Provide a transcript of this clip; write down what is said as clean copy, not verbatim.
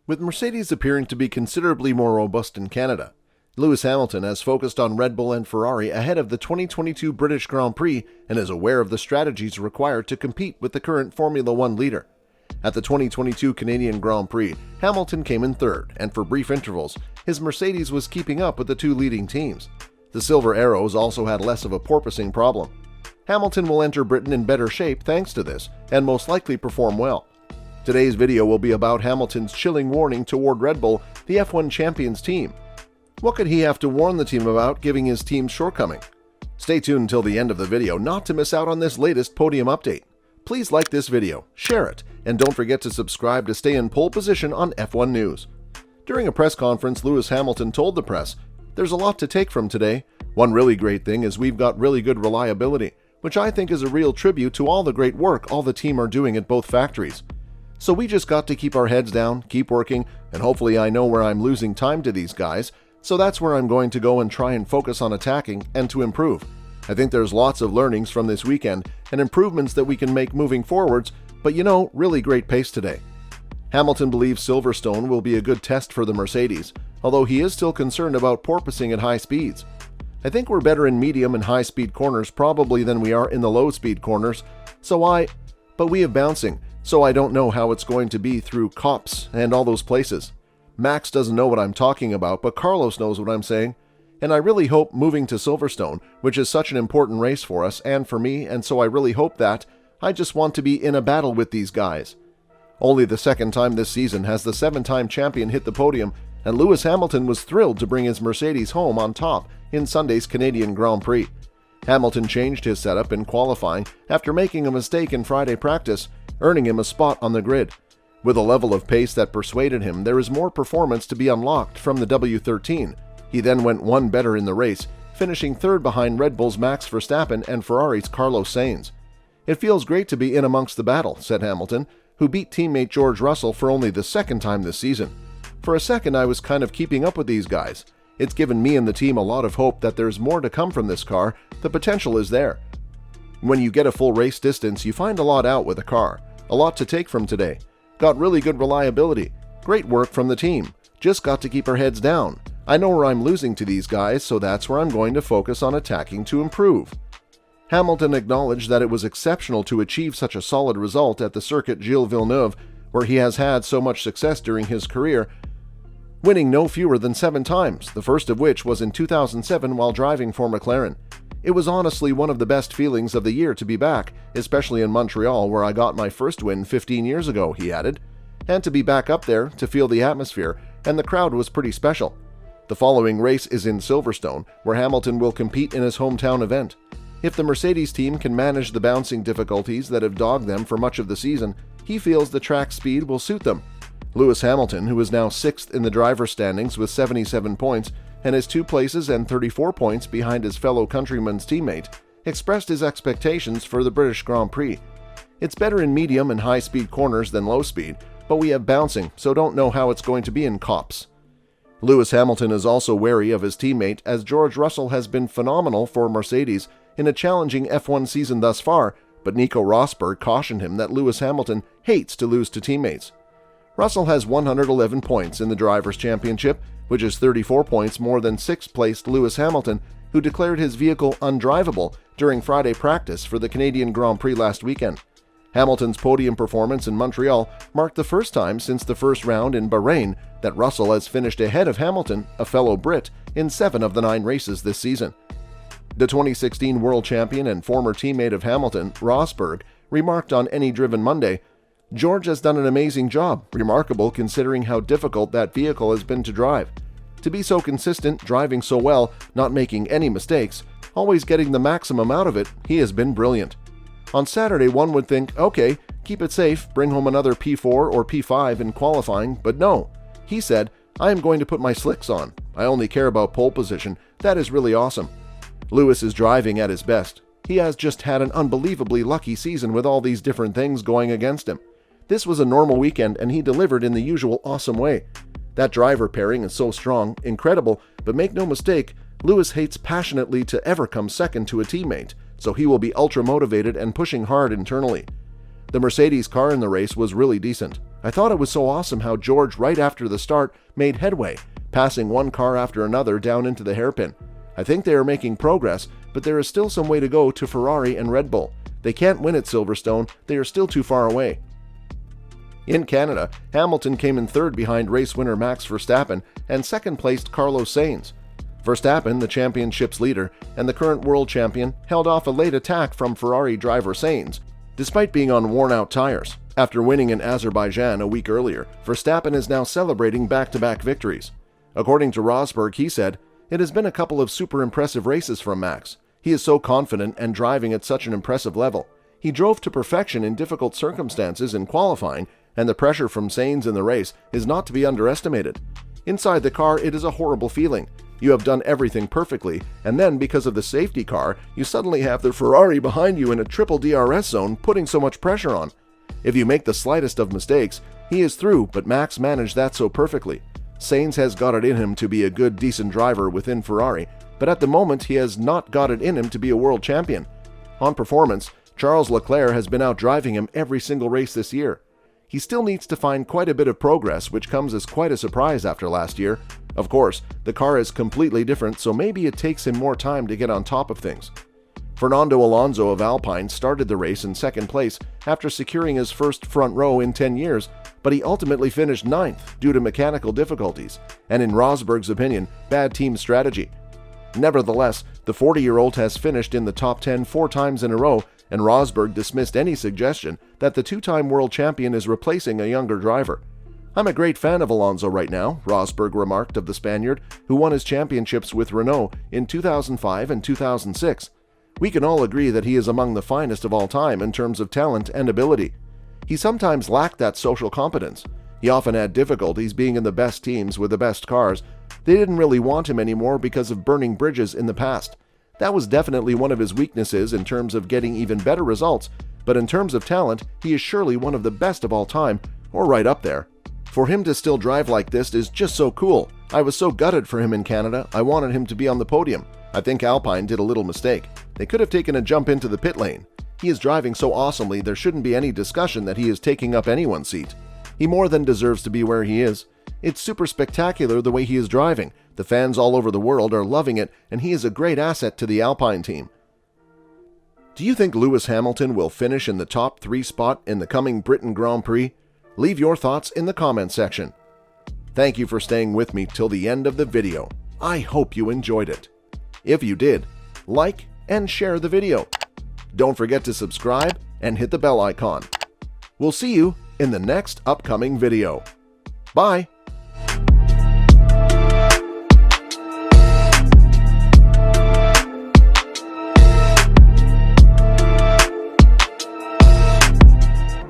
With Mercedes appearing to be considerably more robust in Canada, Lewis Hamilton has focused on Red Bull and Ferrari ahead of the 2022 British Grand Prix and is aware of the strategies required to compete with the current Formula One leader. At the 2022 Canadian Grand Prix, Hamilton came in third, and for brief intervals, his Mercedes was keeping up with the two leading teams. The Silver Arrows also had less of a porpoising problem. Hamilton will enter Britain in better shape thanks to this, and most likely perform well. Today's video will be about Hamilton's chilling warning toward Red Bull, the F1 Champions team. What could he have to warn the team about, given his team's shortcoming? Stay tuned until the end of the video not to miss out on this latest podium update. Please like this video, share it, and don't forget to subscribe to stay in pole position on F1 News. During a press conference, Lewis Hamilton told the press, "There's a lot to take from today. One really great thing is we've got really good reliability, which I think is a real tribute to all the great work all the team are doing at both factories. So we just got to keep our heads down, keep working, and hopefully I know where I'm losing time to these guys, so that's where I'm going to go and try and focus on attacking and to improve. I think there's lots of learnings from this weekend and improvements that we can make moving forwards, but really great pace today." Hamilton believes Silverstone will be a good test for the Mercedes, although he is still concerned about porpoising at high speeds. "I think we're better in medium and high-speed corners probably than we are in the low-speed corners, but we have bouncing, so I don't know how it's going to be through Copse and all those places. Max doesn't know what I'm talking about, but Carlos knows what I'm saying. And I really hope moving to Silverstone, which is such an important race for us and for me, and so I really hope that I just want to be in a battle with these guys." Only the second time this season has the 7-time champion hit the podium, and Lewis Hamilton was thrilled to bring his Mercedes home on top in Sunday's Canadian Grand Prix. Hamilton changed his setup in qualifying after making a mistake in Friday practice, earning him a spot on the grid. With a level of pace that persuaded him there is more performance to be unlocked from the W13, he then went one better in the race, finishing third behind Red Bull's Max Verstappen and Ferrari's Carlos Sainz. "It feels great to be in amongst the battle," said Hamilton, who beat teammate George Russell for only the second time this season. "For a second I was kind of keeping up with these guys. It's given me and the team a lot of hope that there's more to come from this car. The potential is there." When you get a full race distance, you find a lot out with a car. A lot to take from today. Got really good reliability. Great work from the team. Just got to keep our heads down. I know where I'm losing to these guys, so that's where I'm going to focus on attacking to improve. Hamilton acknowledged that it was exceptional to achieve such a solid result at the circuit Gilles Villeneuve, where he has had so much success during his career, winning no fewer than 7 times, the first of which was in 2007 while driving for McLaren. "It was honestly one of the best feelings of the year to be back, especially in Montreal where I got my first win 15 years ago," he added. "And to be back up there, to feel the atmosphere, and the crowd was pretty special." The following race is in Silverstone, where Hamilton will compete in his hometown event. If the Mercedes team can manage the bouncing difficulties that have dogged them for much of the season, he feels the track speed will suit them. Lewis Hamilton, who is now 6th in the driver's standings with 77 points, and is 2 places and 34 points behind his fellow countryman's teammate, expressed his expectations for the British Grand Prix. "It's better in medium and high-speed corners than low-speed, but we have bouncing, so don't know how it's going to be in Copse." Lewis Hamilton is also wary of his teammate, as George Russell has been phenomenal for Mercedes in a challenging F1 season thus far, but Nico Rosberg cautioned him that Lewis Hamilton hates to lose to teammates. Russell has 111 points in the Drivers' Championship, which is 34 points more than 6th-placed Lewis Hamilton, who declared his vehicle undrivable during Friday practice for the Canadian Grand Prix last weekend. Hamilton's podium performance in Montreal marked the first time since the first round in Bahrain that Russell has finished ahead of Hamilton, a fellow Brit, in 7 of the 9 races this season. The 2016 world champion and former teammate of Hamilton, Rosberg, remarked on Any Driven Monday, "George has done an amazing job, remarkable considering how difficult that vehicle has been to drive. To be so consistent, driving so well, not making any mistakes, always getting the maximum out of it, he has been brilliant." On Saturday, one would think, okay, keep it safe, bring home another P4 or P5 in qualifying, but no. He said, "I am going to put my slicks on. I only care about pole position. That is really awesome." Lewis is driving at his best. He has just had an unbelievably lucky season with all these different things going against him. This was a normal weekend and he delivered in the usual awesome way. That driver pairing is so strong, incredible, but make no mistake, Lewis hates passionately to ever come second to a teammate, so he will be ultra motivated and pushing hard internally. The Mercedes car in the race was really decent. I thought it was so awesome how George, right after the start, made headway, passing one car after another down into the hairpin. I think they are making progress, but there is still some way to go to Ferrari and Red Bull. They can't win at Silverstone, they are still too far away. In Canada, Hamilton came in third behind race winner Max Verstappen and second-placed Carlos Sainz. Verstappen, the championship's leader and the current world champion, held off a late attack from Ferrari driver Sainz, despite being on worn-out tires. After winning in Azerbaijan a week earlier, Verstappen is now celebrating back-to-back victories. According to Rosberg, he said, "It has been a couple of super impressive races from Max. He is so confident and driving at such an impressive level. He drove to perfection in difficult circumstances in qualifying, and the pressure from Sainz in the race is not to be underestimated. Inside the car, it is a horrible feeling. You have done everything perfectly, and then because of the safety car, you suddenly have the Ferrari behind you in a triple DRS zone putting so much pressure on. If you make the slightest of mistakes, he is through, but Max managed that so perfectly. Sainz has got it in him to be a good, decent driver within Ferrari, but at the moment he has not got it in him to be a world champion. On performance, Charles Leclerc has been out driving him every single race this year. He still needs to find quite a bit of progress, which comes as quite a surprise after last year. Of course, the car is completely different, so maybe it takes him more time to get on top of things. Fernando Alonso of Alpine started the race in second place after securing his first front row in 10 years, but he ultimately finished ninth due to mechanical difficulties, and in Rosberg's opinion, bad team strategy. Nevertheless, the 40-year-old has finished in the top 10 4 times in a row, and Rosberg dismissed any suggestion that the two-time world champion is replacing a younger driver. "I'm a great fan of Alonso right now," Rosberg remarked of the Spaniard, who won his championships with Renault in 2005 and 2006. "We can all agree that he is among the finest of all time in terms of talent and ability. He sometimes lacked that social competence. He often had difficulties being in the best teams with the best cars. They didn't really want him anymore because of burning bridges in the past. That was definitely one of his weaknesses in terms of getting even better results, but in terms of talent, he is surely one of the best of all time, or right up there. For him to still drive like this is just so cool. I was so gutted for him in Canada, I wanted him to be on the podium. I think Alpine did a little mistake. They could have taken a jump into the pit lane. He is driving so awesomely there shouldn't be any discussion that he is taking up anyone's seat. He more than deserves to be where he is. It's super spectacular the way he is driving. The fans all over the world are loving it, and he is a great asset to the Alpine team." Do you think Lewis Hamilton will finish in the top 3 spot in the coming Britain Grand Prix? Leave your thoughts in the comments section. Thank you for staying with me till the end of the video. I hope you enjoyed it. If you did, like and share the video. Don't forget to subscribe and hit the bell icon. We'll see you in the next upcoming video. Bye!